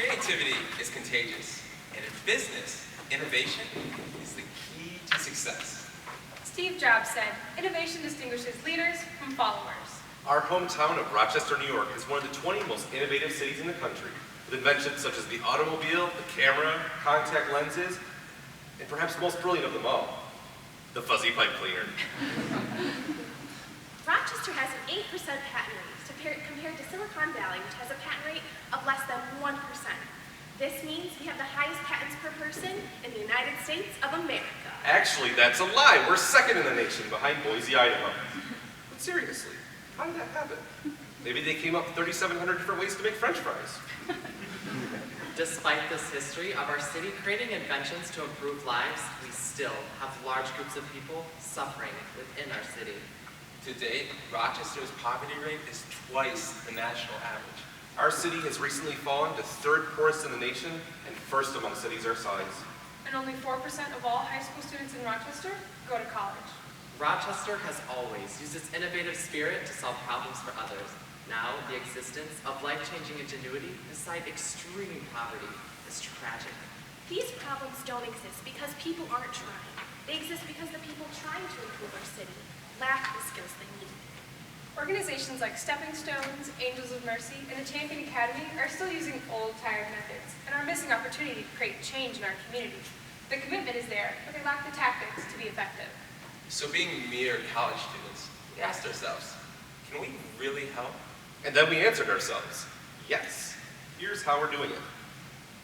Creativity is contagious, and in business, innovation is the key to success. Steve Jobs said, innovation distinguishes leaders from followers. Our hometown of Rochester, New York is one of the 20 most innovative cities in the country, with inventions such as the automobile, the camera, contact lenses, and perhaps most brilliant of them all, the fuzzy pipe cleaner. Rochester has an 8% patent rate compared to Silicon Valley, which has a patent rate of less than 1%. This means we have the highest patents per person in the United States of America. Actually, that's a lie. We're second in the nation behind Boise, Idaho. But seriously, how did that happen? Maybe they came up with 3,700 different ways to make French fries. Despite this history of our city creating inventions to improve lives, we still have large groups of people suffering within our city. To date, Rochester's poverty rate is twice the national average. Our city has recently fallen to third poorest in the nation and first among cities our size. And only 4% of all high school students in Rochester go to college. Rochester has always used its innovative spirit to solve problems for others. Now, the existence of life-changing ingenuity beside extreme poverty is tragic. These problems don't exist because people aren't trying. They exist because the people trying to improve our city lack the skills they need. Organizations like Stepping Stones, Angels of Mercy, and the Champion Academy are still using old, tired methods and are missing opportunity to create change in our community. The commitment is there, but they lack the tactics to be effective. So being mere college students, we asked ourselves, can we really help? And then we answered ourselves, yes. Here's how we're doing it.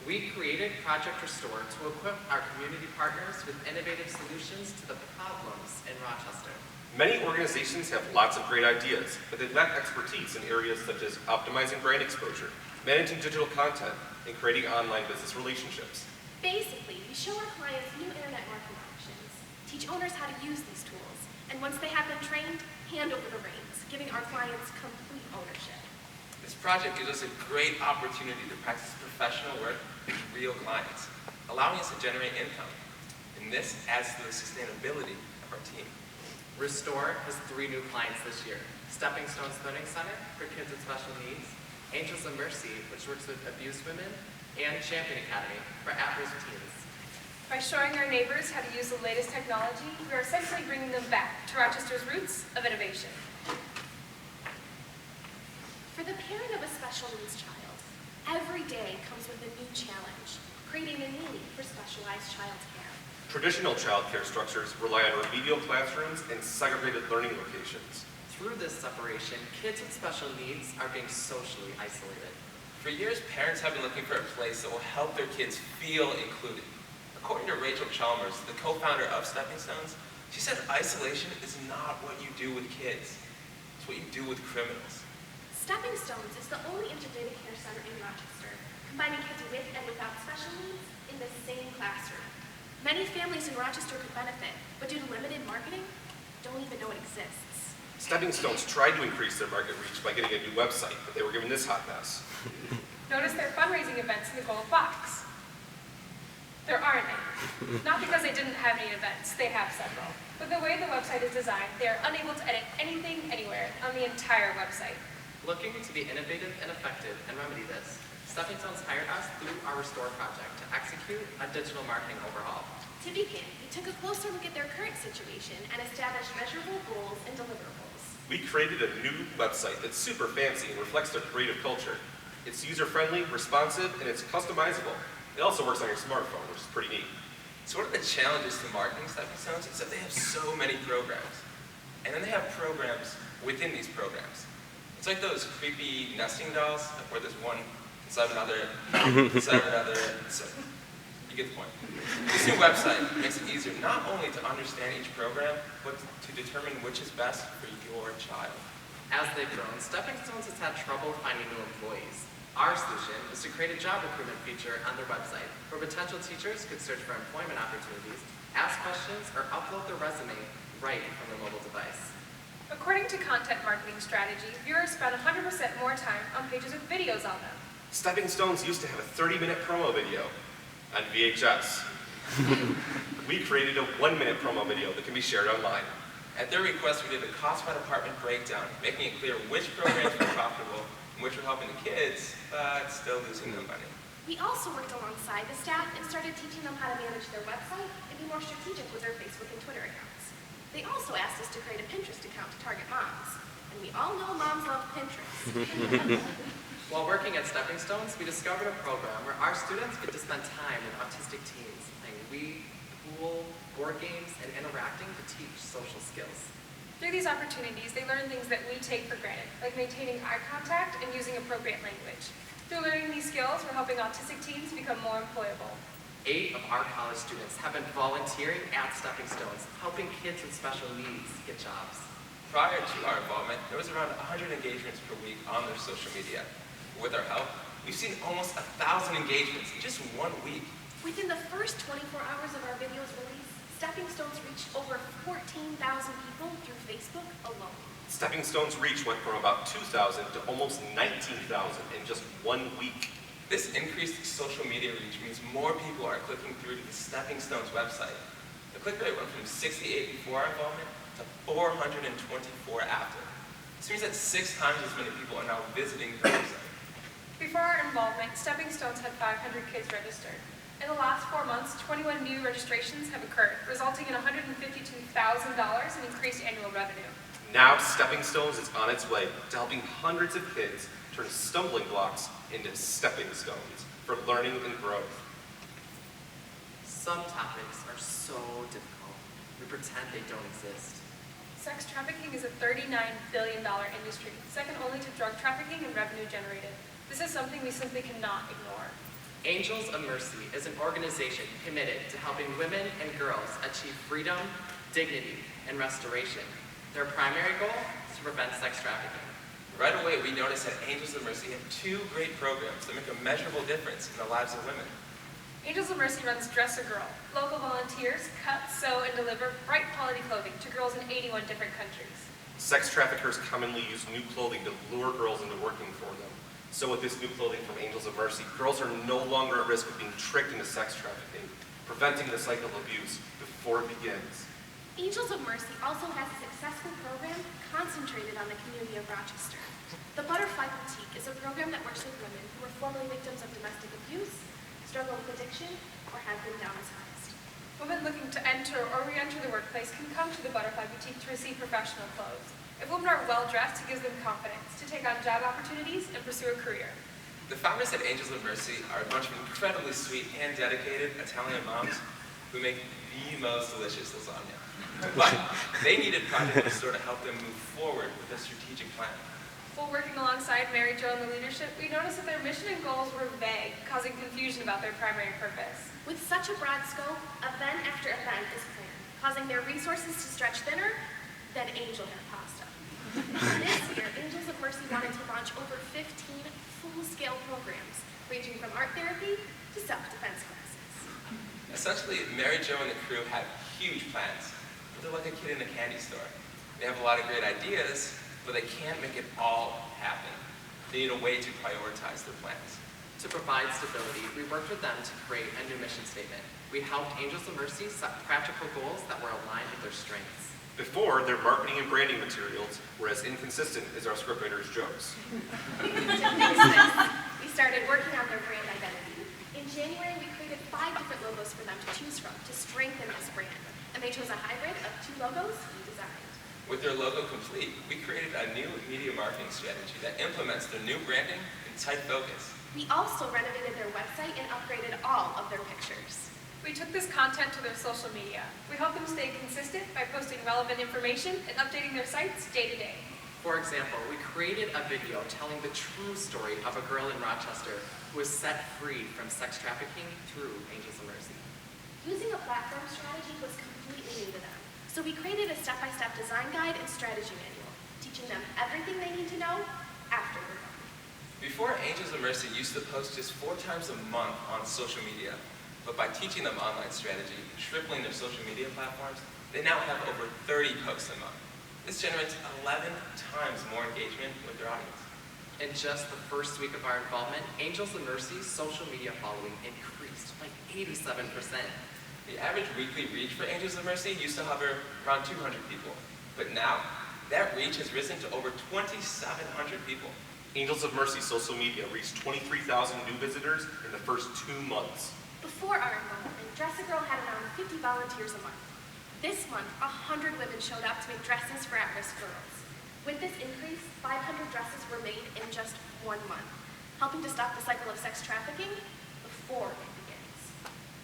We created Project Restore to equip our community partners with innovative solutions to the problems in Rochester. Many organizations have lots of great ideas, but they lack expertise in areas such as optimizing brand exposure, managing digital content, and creating online business relationships. Basically, we show our clients new internet marketing options, teach owners how to use these tools, and once they have been trained, hand over the reins, giving our clients complete ownership. This project gives us a great opportunity to practice professional work with real clients, allowing us to generate income. And this adds to the sustainability of our team. Restore has 3 new clients this year. Stepping Stones Learning Center for kids with special needs, Angels of Mercy, which works with abused women, and Champion Academy for at-risk teens. By showing our neighbors how to use the latest technology, we are essentially bringing them back to Rochester's roots of innovation. For the parent of a special needs child, every day comes with a new challenge, creating a need for specialized childcare. Traditional childcare structures rely on remedial classrooms and segregated learning locations. Through this separation, kids with special needs are being socially isolated. For years, parents have been looking for a place that will help their kids feel included. According to Rachel Chalmers, the co-founder of Stepping Stones, she said isolation is not what you do with kids. It's what you do with criminals. Stepping Stones is the only integrated care center in Rochester, combining kids with and without special needs in the same classroom. Many families in Rochester could benefit, but due to limited marketing, don't even know it exists. Stepping Stones tried to increase their market reach by getting a new website, but they were given this hot mess. Notice their fundraising events in the gold box. There aren't any. Not because they didn't have any events, they have several. But the way the website is designed, they are unable to edit anything anywhere on the entire website. Looking to be innovative and effective and remedy this, Stepping Stones hired us through our Restore project to execute a digital marketing overhaul. To begin, we took a closer look at their current situation and established measurable goals and deliverables. We created a new website that's super fancy and reflects their creative culture. It's user-friendly, responsive, and it's customizable. It also works on your smartphone, which is pretty neat. So one of the challenges to marketing Stepping Stones is that they have so many programs. And then they have programs within these programs. It's like those creepy nesting dolls, where there's one inside another, inside another. So you get the point. This new website makes it easier not only to understand each program, but to determine which is best for your child. As they've grown, Stepping Stones has had trouble finding new employees. Our solution is to create a job recruitment feature on their website where potential teachers could search for employment opportunities, ask questions, or upload their resume right from their mobile device. According to Content Marketing Strategy, viewers spend 100% more time on pages with videos on them. Stepping Stones used to have a 30-minute promo video on VHS. We created a 1-minute promo video that can be shared online. At their request, we did a cost by department breakdown, making it clear which programs were profitable and which were helping the kids, but still losing them money. We also worked alongside the staff and started teaching them how to manage their website and be more strategic with their Facebook and Twitter accounts. They also asked us to create a Pinterest account to target moms. And we all know moms love Pinterest. While working at Stepping Stones, we discovered a program where our students get to spend time with autistic teens, playing Wii, pool, board games, and interacting to teach social skills. Through these opportunities, they learn things that we take for granted, like maintaining eye contact and using appropriate language. Through learning these skills, we're helping autistic teens become more employable. 8 of our college students have been volunteering at Stepping Stones, helping kids with special needs get jobs. Prior to our involvement, there was around 100 engagements per week on their social media. With our help, we've seen almost 1,000 engagements in just 1 week. Within the first 24 hours of our video's release, Stepping Stones reached over 14,000 people through Facebook alone. Stepping Stones' reach went from about 2,000 to almost 19,000 in just 1 week. This increased social media reach means more people are clicking through to the Stepping Stones website. The click rate went from 68 before our involvement to 424 after. This means that 6 times as many people are now visiting the website. Before our involvement, Stepping Stones had 500 kids registered. In the last 4 months, 21 new registrations have occurred, resulting in $152,000 in increased annual revenue. Now, Stepping Stones is on its way to helping hundreds of kids turn stumbling blocks into stepping stones for learning and growth. Some topics are so difficult, we pretend they don't exist. Sex trafficking is a $39 billion industry, second only to drug trafficking in revenue generated. This is something we simply cannot ignore. Angels of Mercy is an organization committed to helping women and girls achieve freedom, dignity, and restoration. Their primary goal is to prevent sex trafficking. Right away, we noticed that Angels of Mercy have 2 great programs that make a measurable difference in the lives of women. Angels of Mercy runs Dress a Girl. Local volunteers cut, sew, and deliver bright quality clothing to girls in 81 different countries. Sex traffickers commonly use new clothing to lure girls into working for them. So with this new clothing from Angels of Mercy, girls are no longer at risk of being tricked into sex trafficking, preventing the cycle of abuse before it begins. Angels of Mercy also has a successful program concentrated on the community of Rochester. The Butterfly Boutique is a program that works with women who were formerly victims of domestic abuse, struggle with addiction, or have been downsized. Women looking to enter or re-enter the workplace can come to the Butterfly Boutique to receive professional clothes. If women are well-dressed, it gives them confidence to take on job opportunities and pursue a career. The founders at Angels of Mercy are a bunch of incredibly sweet and dedicated Italian moms who make the most delicious lasagna. But they needed Project Restore to help them move forward with a strategic plan. While working alongside Mary Jo and the leadership, we noticed that their mission and goals were vague, causing confusion about their primary purpose. With such a broad scope, event after event is planned, causing their resources to stretch thinner than angel hair pasta. This year, Angels of Mercy wanted to launch over 15 full-scale programs, ranging from art therapy to self-defense classes. Essentially, Mary Jo and the crew had huge plans, but they're like a kid in a candy store. They have a lot of great ideas, but they can't make it all happen. They need a way to prioritize their plans. To provide stability, we worked with them to create a new mission statement. We helped Angels of Mercy set practical goals that were aligned with their strengths. Before, their marketing and branding materials were as inconsistent as our scriptwriter's jokes. To fix this, we started working on their brand identity. In January, we created 5 different logos for them to choose from to strengthen this brand, and they chose a hybrid of 2 logos we designed. With their logo complete, we created a new media marketing strategy that implements their new branding and tight focus. We also renovated their website and upgraded all of their pictures. We took this content to their social media. We help them stay consistent by posting relevant information and updating their sites day to day. For example, we created a video telling the true story of a girl in Rochester who was set free from sex trafficking through Angels of Mercy. Using a platform strategy was completely new to them, so we created a step-by-step design guide and strategy manual, teaching them everything they need to know after we're done. Before, Angels of Mercy used to post just 4 times a month on social media. But by teaching them online strategy, tripling their social media platforms, they now have over 30 posts a month. This generates 11 times more engagement with their audience. In just the first week of our involvement, Angels of Mercy's social media following increased by 87%. The average weekly reach for Angels of Mercy used to hover around 200 people. But now, that reach has risen to over 2,700 people. Angels of Mercy social media reached 23,000 new visitors in the first 2 months. Before our enrollment, Dress a Girl had around 50 volunteers a month. This month, 100 women showed up to make dresses for at-risk girls. With this increase, 500 dresses were made in just 1 month, helping to stop the cycle of sex trafficking before it begins.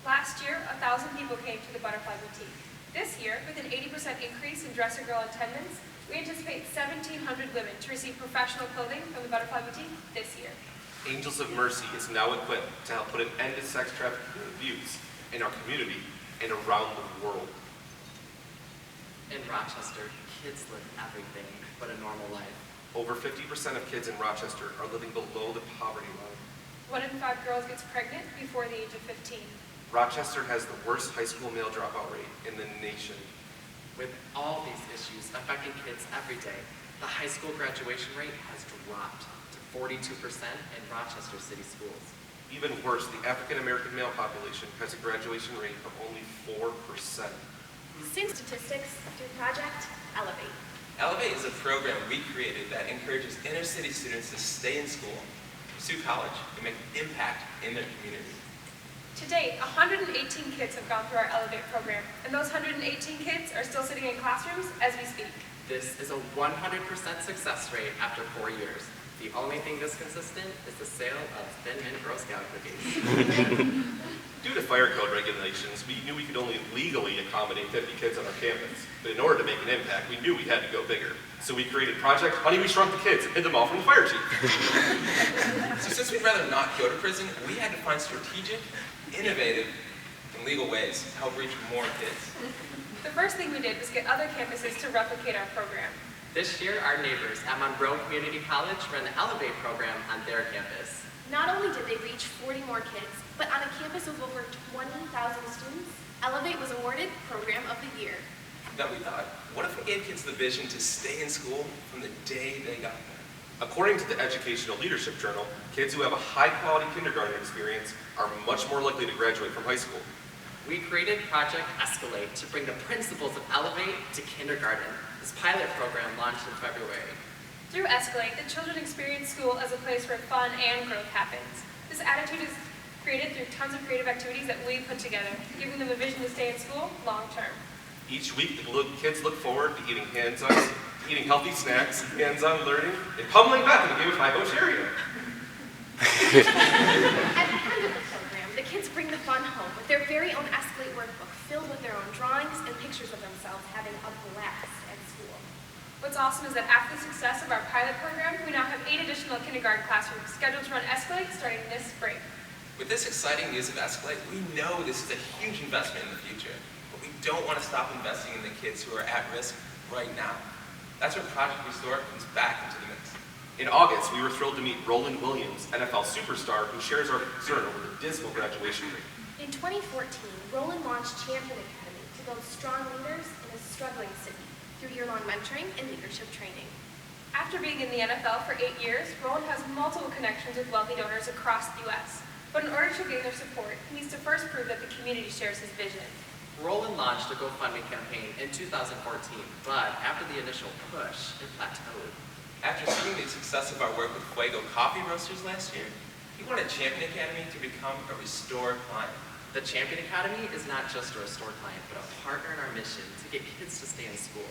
Last year, 1,000 people came to the Butterfly Boutique. This year, with an 80% increase in Dress a Girl attendance, we anticipate 1,700 women to receive professional clothing from the Butterfly Boutique this year. Angels of Mercy is now equipped to help put an end to sex trafficking and abuse in our community and around the world. In Rochester, kids live everything but a normal life. Over 50% of kids in Rochester are living below the poverty line. 1 in 5 girls gets pregnant before the age of 15. Rochester has the worst high school male dropout rate in the nation. With all these issues affecting kids every day, the high school graduation rate has dropped to 42% in Rochester City schools. Even worse, the African American male population has a graduation rate of only 4%. Sing statistics through Project Elevate. Elevate is a program we created that encourages inner city students to stay in school, pursue college, and make an impact in their community. To date, 118 kids have gone through our Elevate program, and those 118 kids are still sitting in classrooms as we speak. This is a 100% success rate after 4 years. The only thing that's consistent is the sale of Thin Mint Girl Scout cookies. Due to fire code regulations, we knew we could only legally accommodate 50 kids on our campus. But in order to make an impact, we knew we had to go bigger. So we created Project Honey, We Shrunk the Kids and hid them all from the fire chief. So since we'd rather not go to prison, we had to find strategic, innovative, and legal ways to help reach more kids. The first thing we did was get other campuses to replicate our program. This year, our neighbors at Monroe Community College ran the Elevate program on their campus. Not only did they reach 40 more kids, but on a campus of over 20,000 students, Elevate was awarded Program of the Year. Then we thought, what if we gave kids the vision to stay in school from the day they got there? According to the Educational Leadership Journal, kids who have a high-quality kindergarten experience are much more likely to graduate from high school. We created Project Escalate to bring the principles of Elevate to kindergarten. This pilot program launched in February. Through Escalate, the children experience school as a place where fun and growth happens. This attitude is created through tons of creative activities that we put together, giving them a vision to stay in school long term. Each week, the kids look forward to eating healthy snacks, hands-on learning, and pummeling Beth in a game of High Bush area. At the end of the program, the kids bring the fun home with their very own Escalate workbook filled with their own drawings and pictures of themselves having a blast at school. What's awesome is that after the success of our pilot program, we now have 8 additional kindergarten classrooms scheduled to run Escalate starting this spring. With this exciting news of Escalate, we know this is a huge investment in the future, but we don't want to stop investing in the kids who are at risk right now. That's where Project Restore comes back into the mix. In August, we were thrilled to meet Roland Williams, NFL superstar, who shares our concern over the dismal graduation rate. In 2014, Roland launched Champion Academy to build strong leaders in a struggling city through year-long mentoring and leadership training. After being in the NFL for 8 years, Roland has multiple connections with wealthy donors across the U.S. But in order to gain their support, he needs to first prove that the community shares his vision. Roland launched a GoFundMe campaign in 2014, but after the initial push, it plateaued. After seeing the success of our work with Fuego Coffee Roasters last year, he wanted Champion Academy to become a Restore client. The Champion Academy is not just a Restore client, but a partner in our mission to get kids to stay in school.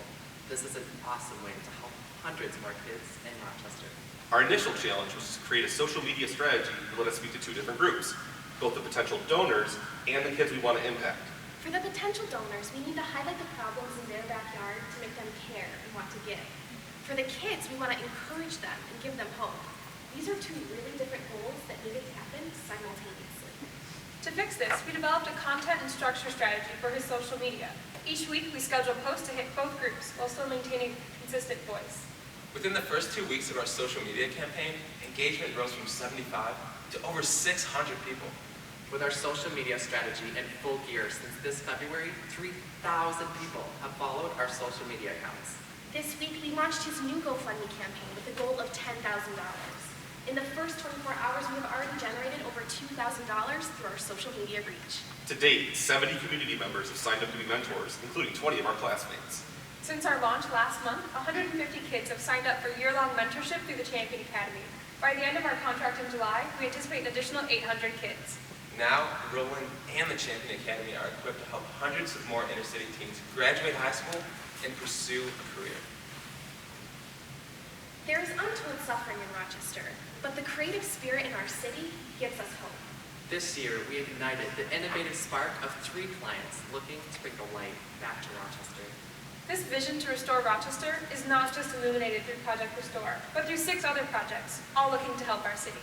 This is an awesome way to help hundreds more kids in Rochester. Our initial challenge was to create a social media strategy that let us speak to 2 different groups, both the potential donors and the kids we want to impact. For the potential donors, we need to highlight the problems in their backyard to make them care and want to give. For the kids, we want to encourage them and give them hope. These are 2 really different goals that needed to happen simultaneously. To fix this, we developed a content and structure strategy for his social media. Each week, we schedule posts to hit both groups while still maintaining a consistent voice. Within the first 2 weeks of our social media campaign, engagement rose from 75 to over 600 people. With our social media strategy in full gear since this February, 3,000 people have followed our social media accounts. This week, we launched his new GoFundMe campaign with a goal of $10,000. In the first 24 hours, we have already generated over $2,000 through our social media reach. To date, 70 community members have signed up to be mentors, including 20 of our classmates. Since our launch last month, 150 kids have signed up for year-long mentorship through the Champion Academy. By the end of our contract in July, we anticipate an additional 800 kids. Now, Roland and the Champion Academy are equipped to help hundreds of more inner-city teens graduate high school and pursue a career. There is untold suffering in Rochester, but the creative spirit in our city gives us hope. This year, we ignited the innovative spark of 3 clients looking to bring the light back to Rochester. This vision to restore Rochester is not just illuminated through Project Restore, but through 6 other projects, all looking to help our city.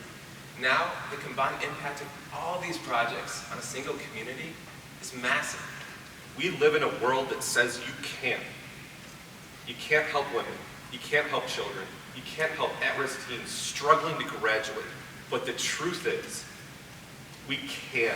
Now, the combined impact of all these projects on a single community is massive. We live in a world that says you can't. You can't help women. You can't help children. You can't help at-risk teens struggling to graduate. But the truth is, we can.